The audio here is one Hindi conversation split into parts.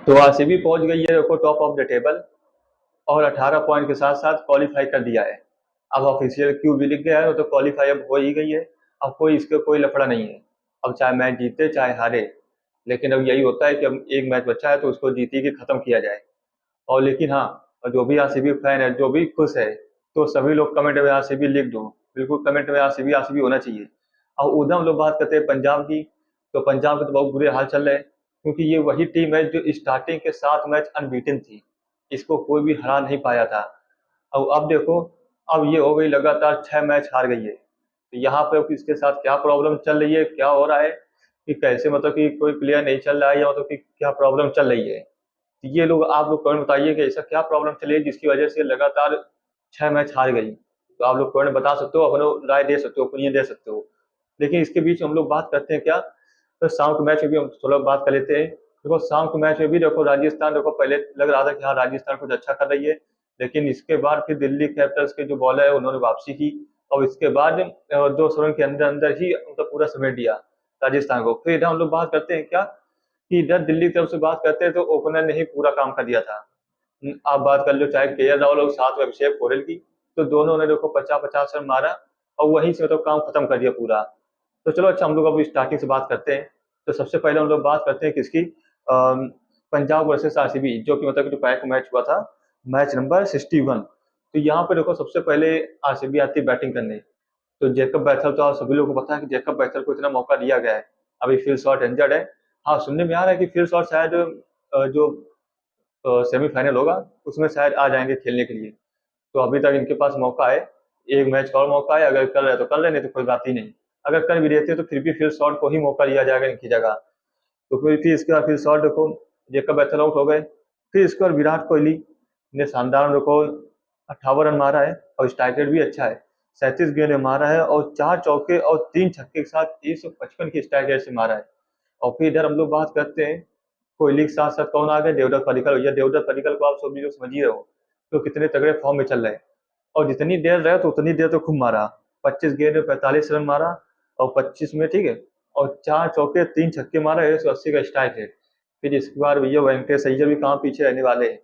तो आरसीबी पहुंच गई है देखो टॉप ऑफ द टेबल, और 18 पॉइंट के साथ साथ क्वालिफाई कर दिया है। अब ऑफिशियल क्यू भी लिख गया है, वो तो क्वालिफाई अब हो ही गई है। अब कोई इसके कोई लफड़ा नहीं है। अब चाहे मैच जीते चाहे हारे, लेकिन अब यही होता है कि अब एक मैच बचा है तो उसको जीती के खत्म किया जाए। और लेकिन हाँ, और जो भी आरसीबी फैन है जो भी खुश है, तो सभी लोग कमेंट में आरसीबी लिख दो। बिल्कुल कमेंट में आरसीबी आरसीबी होना चाहिए। और उधर हम लोग बात करते हैं पंजाब की। तो पंजाब के तो बहुत बुरे हाल चल रहे हैं, क्योंकि ये वही टीम है जो स्टार्टिंग के 7 मैच अनबीटन थी। इसको कोई भी हरा नहीं पाया था। और अब देखो, अब ये हो गई लगातार 6 मैच हार गई है। तो यहाँ पे अब इसके साथ क्या प्रॉब्लम चल रही है, क्या हो रहा है, कि कैसे मतलब कि कोई प्लेयर नहीं चल रहा है, या मतलब कि क्या प्रॉब्लम चल रही है। ये लोग आप लोग कमेंट बताइए कि ऐसा क्या प्रॉब्लम चली है जिसकी वजह से लगातार 6 मैच हार गई। तो आप लोग कमेंट बता सकते हो, अपना राय दे सकते हो, ओपिनियन दे सकते हो। लेकिन इसके बीच हम लोग बात करते हैं क्या, तो शाम के मैच में भी हम थोड़ा बात कर लेते हैं। देखो शाम के मैच में भी देखो राजस्थान, देखो पहले लग रहा था कि हाँ राजस्थान कुछ अच्छा कर रही है, लेकिन इसके बाद फिर दिल्ली कैपिटल्स के जो बॉलर है उन्होंने वापसी की। और इसके बाद 2 ओवर के अंदर अंदर ही उनका पूरा समेट दिया राजस्थान को। फिर इधर हम लोग बात करते हैं क्या, कि इधर दिल्ली की तरफ से बात करते हैं तो ओपनर ने ही पूरा काम कर दिया था। आप बात कर लो चाहे के राहुल और साथ में अभिषेक पोरेल की, तो दोनों ने देखो 50-50 रन मारा, और वहीं से तो काम खत्म कर दिया पूरा। तो चलो अच्छा, हम लोग अब स्टार्टिंग से बात करते हैं। तो सबसे पहले हम लोग बात करते हैं किसकी, पंजाब वर्सेस आरसीबी, जो कि मतलब कि दोपहर को मैच हुआ था, मैच नंबर 61। तो यहाँ पे देखो सबसे पहले आरसीबी आती है बैटिंग करने। तो जेकब बैथल, तो आप सभी लोगों को पता है कि जेकब बैथल को इतना मौका दिया गया है। अभी फिल शॉट इंजर्ड है। हाँ, सुनने में आ रहा है कि फिल शॉट शायद जो सेमीफाइनल होगा उसमें शायद आ जाएंगे खेलने के लिए। तो अभी तक इनके पास मौका है, एक मैच का और मौका है। अगर कर रहे तो कर रहे, नहीं तो कोई बात ही नहीं। अगर कर भी देते तो फिर भी फिल शॉट को ही मौका दिया जाएगा इनकी जगह। तो फिर इसके बाद फिर शॉट देखो, जेकब बैथल आउट हो गए। फिर इसके बाद विराट कोहली ने शानदार देखो 58 रन मारा है, और स्ट्राइक रेट भी अच्छा है। 37 गेंद में मारा है, और 4 चौके और 3 छक्के के साथ 155 की स्ट्राइक रेट से मारा है। और फिर इधर हम लोग बात करते हैं कोहली के साथ साथ कौन आ गए, देवदत्त पडिक्कल। भैया देवदत्त पडिक्कल को आप सभी लोग समझ ही रहे हो, तो कितने तगड़े फॉर्म में चल रहे हैं। और जितनी देर रहे तो उतनी देर तो खूब मारा। 25 गेंद में 45 रन मारा, और 25 में, ठीक है, और 4 चौके 3 छक्के मारा, 180 का स्ट्राइक रेट। फिर इसके बाद भैया वेंकटेश अय्यर भी कहाँ पीछे रहने वाले हैं।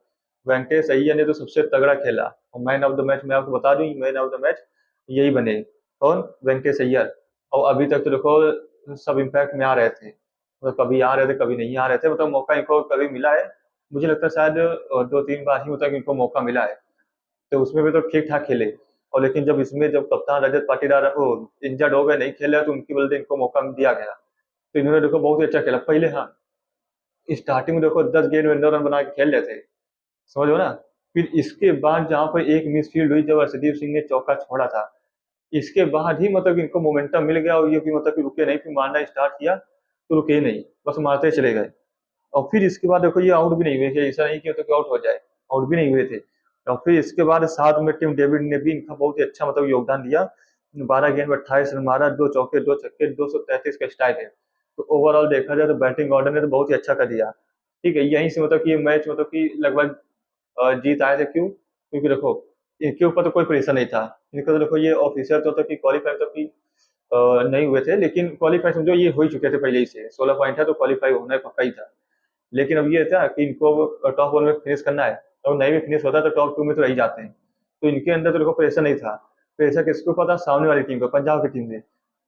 वेंकटेश अय्यर ने तो सबसे तगड़ा खेला, और मैन ऑफ द मैच मैं आपको बता दूं, मैन ऑफ द मैच यही बने। कौन, वेंकटेश अय्यर। और अभी तक तो देखो सब इम्पैक्ट में आ रहे थे, मतलब कभी आ रहे थे कभी नहीं आ रहे थे, मतलब मौका इनको कभी मिला है। मुझे लगता है शायद 2-3 बार ही मतलब इनको मौका मिला है। तो उसमें भी तो ठीक ठाक खेले। और लेकिन जब इसमें जब कप्तान रजत पाटीदार वो इंजर्ड हो गए, नहीं खेले, तो उनकी वजह से इनको मौका दिया गया। तो इन्होंने देखो बहुत ही अच्छा खेला पहले। हाँ, स्टार्टिंग में देखो 10 गेंद में 9 रन बना के खेल रहे थे, समझ लो ना। फिर इसके बाद जहाँ पर एक मिसफील्ड हुई जब अर्शदीप सिंह ने चौका छोड़ा था, इसके बाद ही मतलब इनको मोमेंटम मिल गया, और ये कि मतलब कि रुके नहीं, फिर मारना स्टार्ट किया तो रुके ही नहीं, बस मारते चले गए। और फिर इसके बाद देखो ये आउट भी नहीं हुए थे, ऐसा नहीं कि मतलब कि आउट हो जाए, आउट भी नहीं हुए थे। और फिर इसके बाद साथ में टिम डेविड ने भी इनका बहुत ही अच्छा मतलब योगदान दिया। 12 गेंद में 28 रन मारा, 2 चौके 2 छक्के, 233 का स्ट्राइक है। तो ओवरऑल देखा जाए तो बैटिंग ऑर्डर ने तो बहुत ही अच्छा कर दिया। ठीक है, यहीं से मतलब कि ये मैच मतलब कि लगभग जीत आए थे। क्यों, क्योंकि देखो इनके ऊपर तो कोई प्रेशर नहीं था। इनका तो देखो ये ऑफिशियल तो कि क्वालिफाई तो कि नहीं हुए थे, लेकिन क्वालिफाई समझो ये हो ही चुके थे पहले ही से। 16 पॉइंट है तो क्वालिफाई होना पक्का ही था। लेकिन अब ये था कि इनको टॉप 1 में फिनिश करना है, और नहीं भी फिनिश होता तो टॉप 2 में तो रह ही जाते हैं। तो इनके अंदर तो देखो प्रेशर नहीं था। प्रेशर किसके ऊपर था, सामने वाली टीम को, पंजाब की टीम से,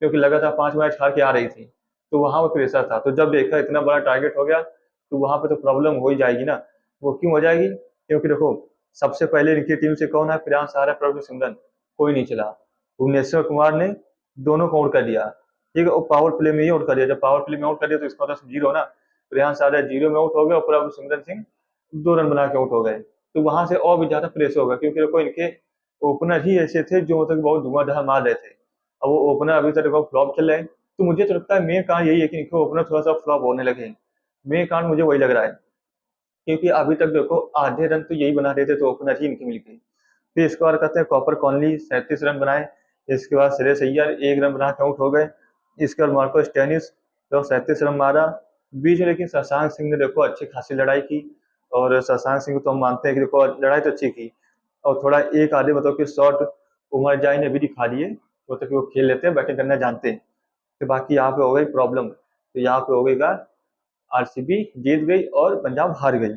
क्योंकि लगातार 5 मैच हार के आ रही थी। तो वहां पर प्रेशर था। तो जब देखा इतना बड़ा टारगेट हो गया, तो वहां पे तो प्रॉब्लम हो ही जाएगी ना। वो क्यों हो जाएगी, क्योंकि देखो सबसे पहले इनकी टीम से कौन है, प्रियांश आर्य, प्रभु सिमरन, कोई नहीं चला। भुवनेश्वर कुमार ने दोनों को आउट कर दिया। ठीक है, वो पावर प्ले में ही आउट कर दिया। जब पावर प्ले में आउट कर दिया तो इसका मतलब जीरो ना। प्रियांश आर्य 0 में आउट हो गया, और प्रभु सिमरन सिंह 2 रन बना के आउट हो गए। तो वहां से और भी ज्यादा प्रेस होगा, क्योंकि देखो इनके ओपनर ही ऐसे थे जो मतलब बहुत धुआंधार मार रहे थे। अब वो ओपनर अभी तक देखो फ्लॉप चल रहे हैं। तो मुझे तो लगता है मेन कारण यही है कि इनके ओपनर थोड़ा सा फ्लॉप होने लगे हैं। मेन कारण मुझे वही लग रहा है, क्योंकि अभी तक देखो आधे रन तो यही बना रहे थे, तो ओपनर ही इनके मिल गए। फिर इसके बाद कहते हैं कॉपर कॉनली 37 रन बनाए। इसके बाद श्रेयस अय्यर 1 रन बना के आउट हो गए। इसके बाद मार्को स्टेनिस जो 37 रन मारा। बीच में लेकिन शशांक सिंह ने देखो अच्छी खासी लड़ाई की। और शशांक सिंह को तो हम मानते हैं कि देखो लड़ाई तो अच्छी की। और थोड़ा एक आधे मतलब कि शॉट उमर जाई ने भी दिखा दिए, मतलब कि वो खेल लेते हैं, बैटिंग करना जानते हैं। तो बाकी यहाँ पे हो गई प्रॉब्लम, तो यहाँ पे हो गई का आरसीबी जीत गई और पंजाब हार गई।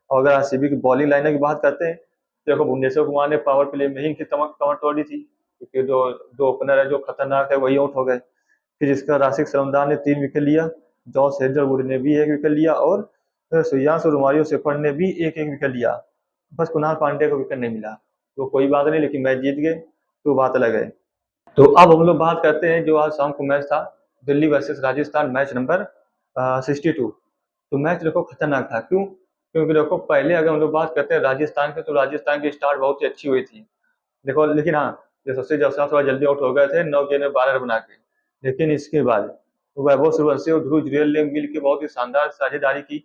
और अगर आरसीबी की बॉलिंग लाइनअप की बात करते हैं तो देखो भुवनेश्वर कुमार ने पावर प्ले में ही इनकी कमर तोड़ दी थी, क्योंकि जो दो ओपनर है जो खतरनाक है वही आउट हो गए। फिर इसका राशिक सरमदार ने 3 विकेट लिया, जॉस हेजलवुड ने भी 1 विकेट लिया और श्रेयांश रोमारियो शेफर्ड ने भी एक एक विकेट लिया। बस कुणाल पांड्या को विकेट नहीं मिला। तो कोई बात नहीं, लेकिन मैच जीत गए तो बात अलग है। तो अब हम लोग बात करते हैं जो आज शाम को मैच था, Delhi versus Rajasthan, match number 62। तो मैच देखो खतरनाक था, क्यों? क्योंकि देखो पहले अगर हम लोग बात करते हैं राजस्थान के, तो राजस्थान की स्टार्ट बहुत ही अच्छी हुई थी। देखो लेकिन हाँ, यशस्वी जायसवाल थोड़ा जल्दी आउट हो गए थे 9 गेंद में 12 रन बना के। लेकिन इसके बाद वैभव सूर्यवंशी और ध्रुव जुरैल ने मिल के बहुत ही शानदार साझेदारी की,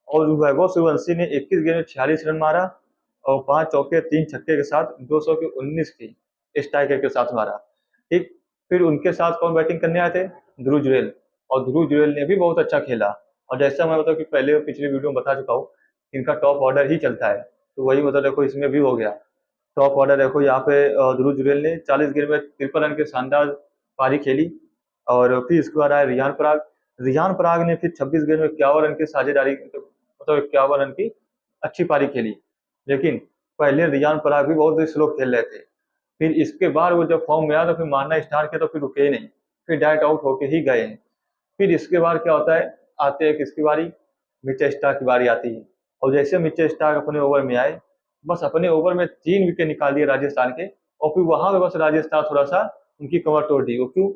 और वैभव सूर्यवंशी ने 21 गेंद में 46 रन मारा और 5 चौके 3 छक्के के साथ 200 के 19 की स्ट्राइक रेट के साथ मारा। ठीक, फिर उनके साथ कौन बैटिंग करने आए थे? ध्रुव जुरैल। और ध्रुव जुरैल ने भी बहुत अच्छा खेला। और जैसा मैं बताऊँ कि पहले पिछली वीडियो में बता चुका हूँ, इनका टॉप ऑर्डर ही चलता है, तो वही मतलब देखो इसमें भी हो गया। टॉप ऑर्डर देखो यहाँ पे ध्रुव जुरैल ने 40 गेंद में 53 रन की शानदार पारी खेली। और फिर इसके बाद आया रियान पराग। रियान पराग ने फिर 26 गेंद में 51 रन की साझेदारी, मतलब 51 रन की अच्छी पारी खेली। लेकिन पहले रियान पराग भी बहुत ही स्लो खेल रहे थे। फिर इसके बाद वो जब फॉर्म में आया तो फिर मारना स्टार्ट किया, तो फिर रुके ही नहीं, फिर डायरेक्ट आउट होके ही गए। फिर इसके बाद क्या होता है, आते हैं किसकी बारी? मिचेल स्टार्क की बारी आती है। और जैसे मिचेल स्टार्क अपने ओवर में आए, बस अपने ओवर में 3 विकेट निकाल दिए राजस्थान के। और फिर वहां पे बस राजस्थान थोड़ा सा उनकी कमर तोड़ दी। वो क्यों?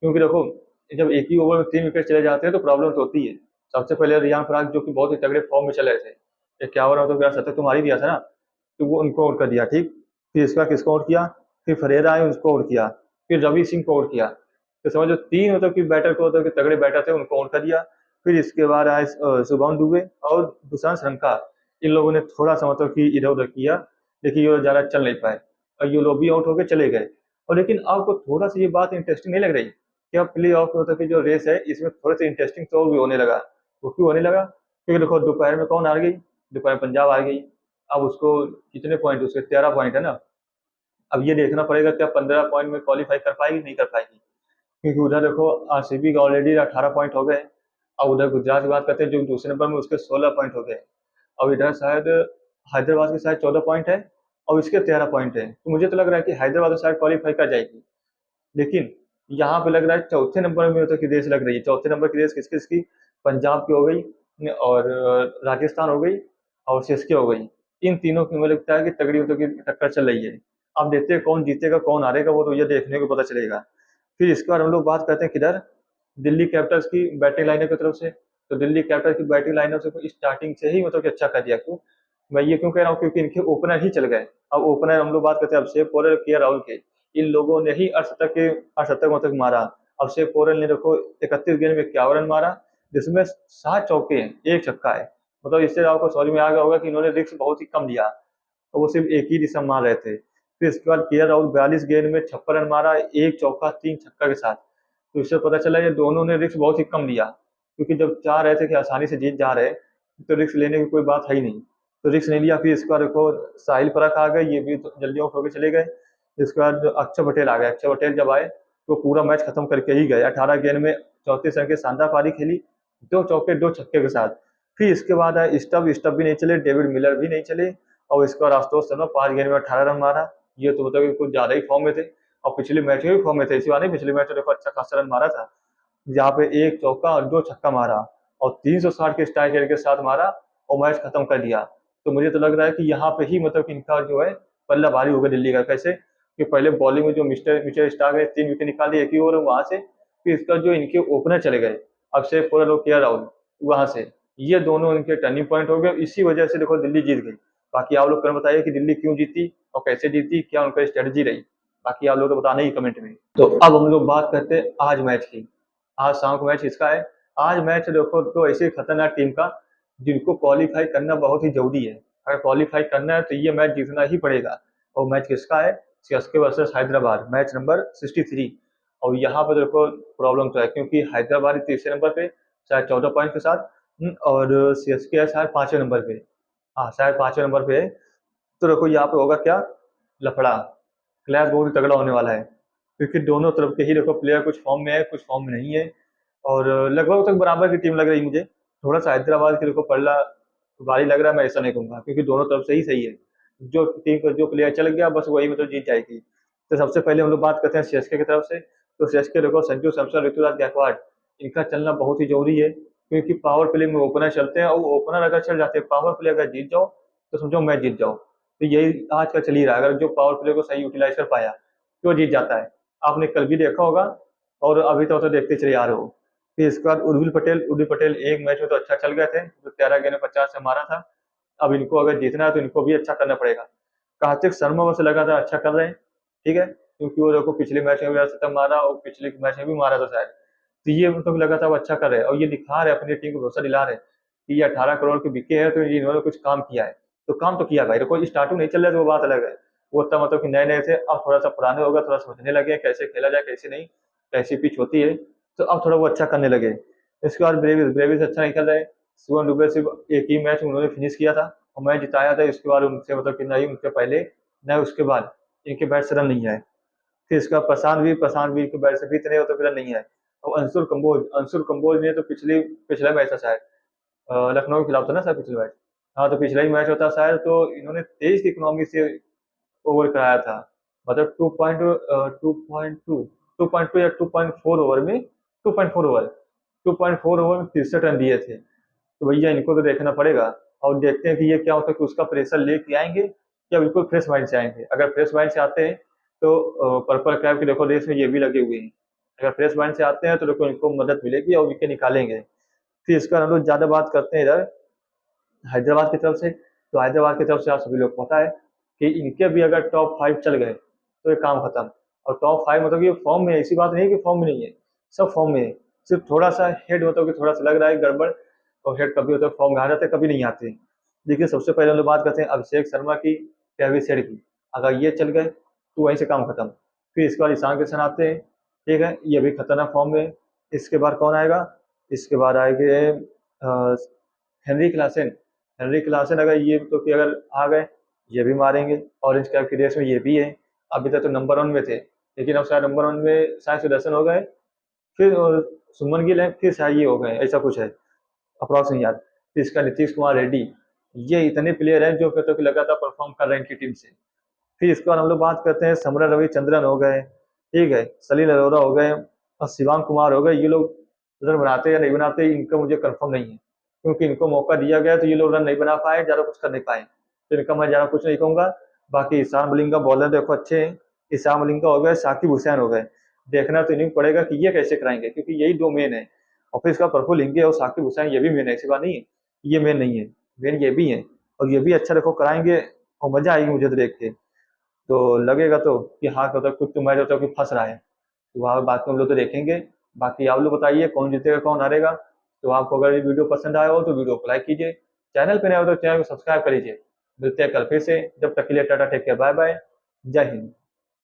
क्योंकि देखो जब एक ही ओवर में 3 विकेट चले जाते हैं तो प्रॉब्लम तो होती है। सबसे पहले रियान पराग जो कि बहुत ही तगड़े फॉर्म में चले थे, 51 रन तो मेरा शतक तो मार ही दिया था ना, तो वो उनको आउट कर दिया। ठीक, फिर इसका किसको आउट किया? फिर फरेरा आए उसको आउट किया, फिर रवि सिंह को आउट किया। तो समझो 3 मतलब कि बैटर को, मतलब कि तगड़े बैटर थे, उनको आउट कर दिया। फिर इसके बाद आए शुभम दुबे और दुष्यंत शंका। इन लोगों ने थोड़ा सा मतलब कि इधर उधर किया, लेकिन ये ज़्यादा चल नहीं पाए और ये लोग भी आउट होकर चले गए। और लेकिन आपको थोड़ा सा ये बात इंटरेस्टिंग नहीं लग रही कि अब प्ले ऑफ मतलब कि जो रेस है इसमें थोड़ा सा इंटरेस्टिंग तो और भी होने लगा। वो क्यों होने लगा? क्योंकि देखो दोपहर में कौन हार गई? दोपहर में पंजाब हार गई। अब उसको कितने पॉइंट? उसके 13 पॉइंट है ना। अब ये देखना पड़ेगा क्या 15 पॉइंट में क्वालिफाई कर पाएगी नहीं कर पाएगी, क्योंकि उधर देखो आरसीबी का ऑलरेडी 18 पॉइंट हो गए। और उधर गुजरात की बात करते हैं जो दूसरे नंबर में, उसके 16 पॉइंट हो गए। और इधर शायद हैदराबाद के शायद 14 पॉइंट है और इसके 13 पॉइंट है। तो मुझे तो लग रहा है कि हैदराबाद तो शायद क्वालिफाई कर जाएगी। लेकिन यहाँ पे लग रहा है चौथे नंबर में तो की रेस लग रही है। चौथे नंबर की रेस किसकी किसकी? पंजाब की हो गई और राजस्थान हो गई और सीएसके हो गई। इन तीनों की मुझे लगता है कि तगड़ी मतलब की टक्कर चल रही है। अब देखते हैं कौन जीतेगा कौन हारेगा, वो तो ये देखने को पता चलेगा। फिर इसके बाद हम लोग बात करते हैं किधर? दिल्ली कैपिटल्स की बैटिंग लाइनअप की तरफ से। तो दिल्ली कैपिटल्स की बैटिंग लाइनअप से स्टार्टिंग से ही मतलब कि अच्छा कर दिया। क्यों मैं ये क्यों कह रहा हूँ? क्योंकि इनके ओपनर ही चल गए। अब ओपनर हम लोग बात करते हैं अभिषेक पोरल, के राहुल के। इन लोगों ने ही अर्धशतक मतलब मारा। अभिषेक पोरल ने देखो 31 गेंद में 51 रन मारा, जिसमें 7 चौके हैं, एक छक्का है। मतलब इससे आपको समझ में आ गया होगा कि इन्होंने रिस्क बहुत ही कम लिया और वो सिर्फ एक ही दिशा मार रहे थे। फिर इसके बाद के राहुल 42 गेंद में 56 रन मारा, एक चौका 3 छक्का के साथ। तो इससे पता चला ये दोनों ने रिस्क बहुत ही कम लिया, क्योंकि जब चाह रहे थे कि आसानी से जीत जा रहे तो रिस्क लेने की कोई बात है ही नहीं। तो रिस्क नहीं लिया। फिर इसके बाद देखो साहिल परख आ गए, ये भी तो जल्दी आउट होकर चले गए। इसके बाद अक्षर पटेल आ गए। अक्षर पटेल जब आए तो पूरा मैच खत्म करके ही गए। 18 गेंद में 34 रन की शानदार पारी खेली, 2 चौके 2 छक्के के साथ। फिर इसके बाद आए स्टब भी नहीं चले, डेविड मिलर भी नहीं चले। और इसके बाद आशुतोष शर्मा 5 गेंद में 18 रन मारा। ये तो मतलब कि कुछ ज्यादा ही फॉर्म में थे और पिछले मैच में भी फॉर्म में थे। इसी बार नहीं, पिछले मैच में देखो अच्छा खासा रन मारा था, जहाँ पे एक चौका और 2 छक्का मारा और 360 के स्ट्राइक रेट के साथ मारा और मैच खत्म कर दिया। तो मुझे तो लग रहा है कि यहाँ पे ही मतलब कि इनका जो है पल्ला भारी होगा दिल्ली का। कैसे? कि पहले बॉलिंग में जो मिस्टर मिचेल स्टार्क ने 3 विकेट निकाल दिए एक ही ओवर में वहां से। फिर इसका जो इनके ओपनर चले गए अक्षय पोरल और के राहुल, वहां से ये दोनों इनके टर्निंग पॉइंट हो गए। इसी वजह से देखो दिल्ली जीत गई। बाकी आप लोग कर बताइए कि दिल्ली क्यों जीती और कैसे जीती, क्या उनका स्ट्रेटजी रही? बाकी आप लोग तो बताना ही कमेंट में। तो अब हम लोग बात करते हैं आज मैच की। आज शाम को मैच इसका है। आज मैच देखो तो ऐसे खतरनाक टीम का जिनको क्वालिफाई करना बहुत ही जरूरी है। अगर क्वालिफाई करना है तो ये मैच जीतना ही पड़ेगा। और मैच किसका है? CSK versus Hyderabad, match number 63। और यहाँ पर देखो प्रॉब्लम तो है, क्योंकि हैदराबाद तीसरे नंबर पे शायद 14 पॉइंट के साथ, और सीएसके है शायद 5वें नंबर पे। हाँ शायद 5वें नंबर पे है। तो देखो यहाँ पे होगा क्या? लफड़ा, क्लैश बहुत ही तगड़ा होने वाला है, क्योंकि दोनों तरफ के ही देखो प्लेयर कुछ फॉर्म में है कुछ फॉर्म में नहीं है। और लगभग तक बराबर की टीम लग रही है मुझे। थोड़ा सा हैदराबाद के देखो पलड़ा भारी लग रहा है, मैं ऐसा नहीं कहूंगा, क्योंकि दोनों तरफ से ही सही है। जो टीम का जो प्लेयर चल गया बस वही मतलब जीत जाएगी। तो सबसे पहले हम लोग बात करते हैं सीएसके की तरफ से। तो सीएसके देखो संजू सैमसन, ऋतुराज गायकवाड़, इनका चलना बहुत ही जरूरी है, क्योंकि पावर प्ले में ओपनर चलते हैं, और ओपनर अगर चल जाते हैं, पावर प्ले अगर जीत जाओ तो समझो मैच जीत जाओ। तो यही आज का चल ही रहा है, अगर जो पावर प्ले को सही यूटिलाइज कर पाया तो वो जीत जाता है। आपने कल भी देखा होगा, और अभी तो देखते चले आ रहे हो। फिर इसके बाद उर्विल पटेल एक मैच में तो अच्छा चल गए थे, जो 13 गेंद में 50 से मारा था। अब इनको अगर जीतना है तो इनको भी अच्छा करना पड़ेगा। कार्तिक शर्मा वैसे लगातार अच्छा कर रहे हैं, ठीक है, क्योंकि वो देखो पिछले मैच में भी शतक मारा और पिछले मैच में भी मारा था शायद। तो ये मतलब लगातार वो अच्छा कर रहे हैं, और ये दिखा रहे हैं, अपनी टीम को भरोसा दिला रहे हैं कि ये 18 करोड़ के बिके हैं, तो ये इन्होंने कुछ काम किया है। तो काम तो किया भाई, देखो स्टार्टिंग नहीं चल रहा है तो वो बात अलग है। वो तब मतलब कि नए नए थे, अब थोड़ा सा पुराने हो गए, थोड़ा समझने लगे कैसे खेला जाए कैसे नहीं, कैसी पिच होती है। तो अब थोड़ा वो अच्छा करने लगे। इसके बाद ब्रेविस ब्रेविस अच्छा नहीं खेल रहे। शिवम दुबे सिर्फ एक ही मैच उन्होंने फिनिश किया था और मैच जिताया था। इसके बाद उनसे मतलब कि नहीं उनके पहले न उसके बाद इनके बैट से रन नहीं आए। फिर इसका प्रशांत वीर के बैट से भी इतने तो रन नहीं आए। और अंशुल कंबोज ने तो पिछला मैच था शायद, लखनऊ के खिलाफ था ना शायद पिछले मैच। हाँ, तो पिछला ही मैच होता शायद, तो इन्होंने 23 की इकोनॉमी से ओवर कराया था। मतलब 2.2 या 2.4 ओवर में, 2.4 ओवर में 63 रन दिए थे। तो भैया इनको तो देखना पड़ेगा। और देखते हैं कि ये क्या होता है, कि उसका प्रेशर लेके आएंगे या बिल्कुल फ्रेश माइंड से आएंगे। अगर फ्रेश माइंड से आते हैं तो पर्पल कैप के देखो रेस में ये भी लगे हुए हैं। अगर फ्रेश माइंड से आते हैं तो देखो इनको मदद मिलेगी और विकेट निकालेंगे। फिर इसका हम लोग ज्यादा बात करते हैं इधर हैदराबाद की तरफ से। तो हैदराबाद की तरफ से आप सभी लोग पता है कि इनके भी अगर टॉप 5 चल गए तो ये काम खत्म। और टॉप 5 मतलब ये फॉर्म में है, ऐसी बात नहीं है कि फॉर्म में नहीं है, सब फॉर्म में है। सिर्फ थोड़ा सा हेड मतलब कि थोड़ा सा लग रहा है गड़बड़। और हेड कभी होता है फॉर्म में आ जाते हैं, कभी नहीं आते। देखिए सबसे पहले हम लोग बात करते हैं अभिषेक शर्मा की, ट्रेविस हेड की। अगर ये चल गए तो वहीं से काम खत्म। फिर इसके बाद ईशान किशन आते हैं, ठीक है, ये भी खतरनाक फॉर्म में। इसके बाद कौन आएगा, इसके बाद आएंगे हेनरी क्लासन। हेनरी क्लासन अगर ये तो कि अगर आ गए, ये भी मारेंगे। ऑरेंज कैप की रेस में ये भी है। अभी तक तो नंबर 1 में थे, लेकिन अब शायद नंबर 1 में शायद सुदर्शन हो गए, फिर सुमन गिल है, फिर शायद ये हो गए, ऐसा कुछ है, अप्रॉक्स नहीं याद। फिर इसका नीतीश कुमार रेड्डी। ये इतने प्लेयर हैं जो कहते कि लगातार परफॉर्म कर रहे हैं इनकी टीम से। फिर इसके बाद हम लोग बात करते हैं समरा रविचंद्रन हो गए, ठीक है, सलील अरोड़ा हो गए और शिवांग कुमार हो गए। ये लोग रन बनाते या नहीं बनाते इनका मुझे कंफर्म नहीं है, क्योंकि इनको मौका दिया गया तो ये लोग रन नहीं बना पाए, ज्यादा कुछ कर नहीं पाए। तो इनका मैं ज्यादा कुछ नहीं कहूंगा। बाकी ईशान मलिंगा बॉलर देखो अच्छे हैं। ईशान मलिंगा हो गए, साकिब हुसैन हो गए। देखना तो इन्हीं को पड़ेगा कि ये कैसे कराएंगे, क्योंकि यही दो मेन है। और फिर इसका प्रफुल लिंगे और साकिब हुसैन ये भी मेन है, ऐसी बात नहीं है ये मेन नहीं है, मेन ये भी है। और ये भी अच्छा देखो कराएंगे, और मजा आएगी मुझे तो देख के। तो लगेगा तो कि हाँ मतलब कुछ तो मैच होता है कि फंस रहा है। तो वहाँ बात में हम लोग तो देखेंगे। बाकी आप लोग बताइए कौन जीतेगा कौन हारेगा। तो आपको अगर ये वीडियो पसंद आया हो तो वीडियो को लाइक कीजिए, चैनल पे नए हो तो चैनल को सब्सक्राइब कर लीजिए। मिलते हैं कल फिर से, जब तक के लिए tata, take care, bye bye, जय हिंद।